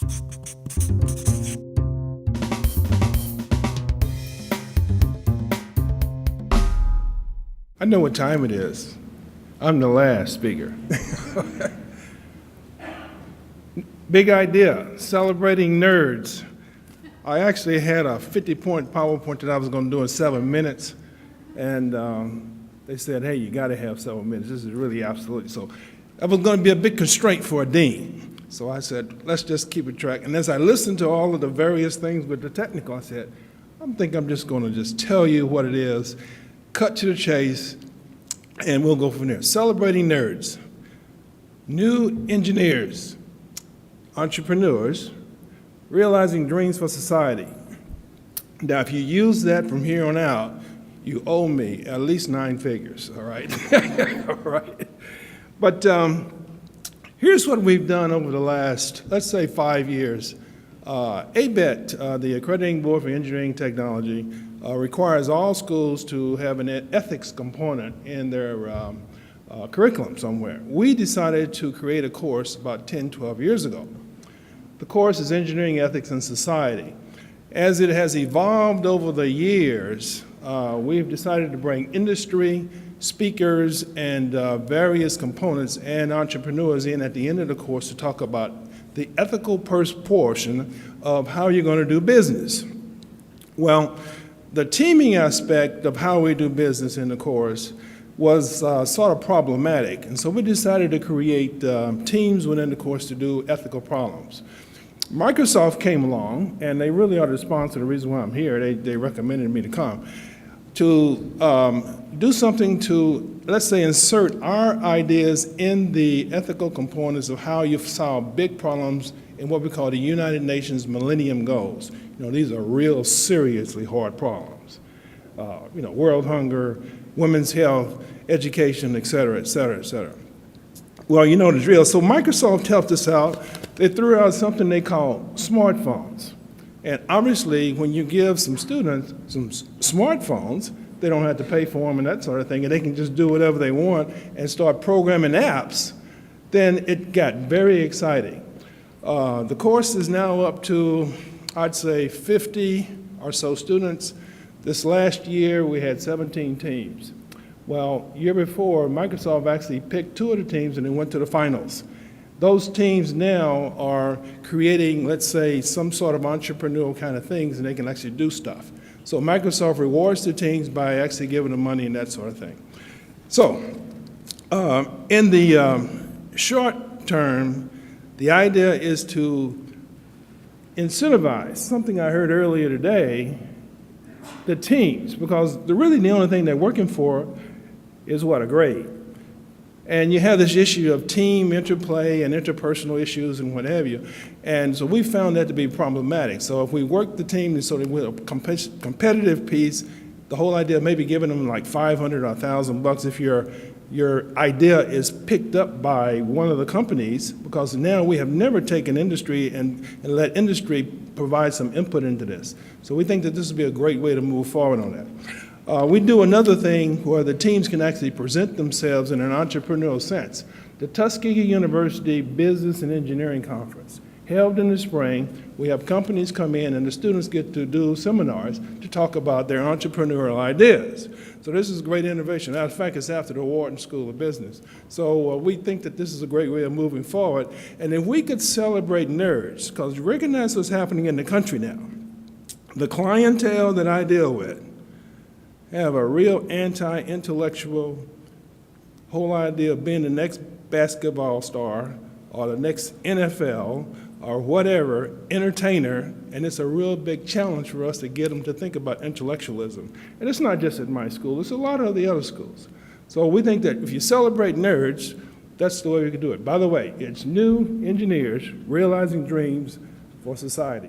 I know what time it is. I'm the last speaker. Big idea, celebrating nerds. I actually had a 50-point PowerPoint that I was going to do in 7 minutes, and they said, hey, you got to have 7 minutes. This is really absolutely. So that was going to be a big constraint for a dean. So I said, let's just keep it track. And as I listened to all of the various things with the technical, I said, I'm just going to just tell you what it is, cut to the chase, and we'll go from there. Celebrating nerds, new engineers, entrepreneurs, realizing dreams for society. Now, if you use that from here on out, you owe me at least 9 figures, all right? All right. But here's what we've done over the last, let's say, 5 years. ABET, the Accrediting Board for Engineering Technology, requires all schools to have an ethics component in their curriculum somewhere. We decided to create a course about 10, 12 years ago. The course is Engineering Ethics and Society. As it has evolved over the years, we've decided to bring industry, speakers, and various components and entrepreneurs in at the end of the course to talk about the ethical portion of how you're going to do business. Well, the teaming aspect of how we do business in the course was sort of problematic, and so we decided to create teams within the course to do ethical problems. Microsoft came along, and they really are the sponsor, the reason why I'm here. They recommended me to come, to do something to, let's say, insert our ideas in the ethical components of how you solve big problems in what we call the United Nations Millennium Goals. You know, these are real seriously hard problems. You know, world hunger, women's health, education, et cetera, et cetera, et cetera. Well, you know the drill. So Microsoft helped us out. They threw out something they call smartphones. And obviously, when you give some students some smartphones, they don't have to pay for them and that sort of thing, and they can just do whatever they want and start programming apps, then it got very exciting. The course is now up to, I'd say, 50 or so students. This last year, we had 17 teams. Well, year before, Microsoft actually picked 2 of the teams and then went to the finals. Those teams now are creating, let's say, some sort of entrepreneurial kind of things, and they can actually do stuff. So Microsoft rewards the teams by actually giving them money and that sort of thing. So in the short term, the idea is to incentivize, something I heard earlier today, the teams, because really the only thing they're working for is what, a grade. And you have this issue of team interplay and interpersonal issues and what have you. And so we found that to be problematic. So if we work the team so that we're a competitive piece, the whole idea of maybe giving them like $500 or $1,000 if your idea is picked up by one of the companies, because now we have never taken industry and let industry provide some input into this. So we think that this would be a great way to move forward on that. We do another thing where the teams can actually present themselves in an entrepreneurial sense. The Tuskegee University Business and Engineering Conference, held in the spring. We have companies come in and the students get to do seminars to talk about their entrepreneurial ideas. So this is great innovation. As a matter of fact, it's after the Wharton School of Business. So we think that this is a great way of moving forward. And if we could celebrate nerds, because you recognize what's happening in the country now. The clientele that I deal with have a real anti-intellectual whole idea of being the next basketball star or the next NFL or whatever entertainer, and it's a real big challenge for us to get them to think about intellectualism. And it's not just at my school, it's a lot of the other schools. So we think that if you celebrate nerds, that's the way we can do it. By the way, it's new engineers realizing dreams for society.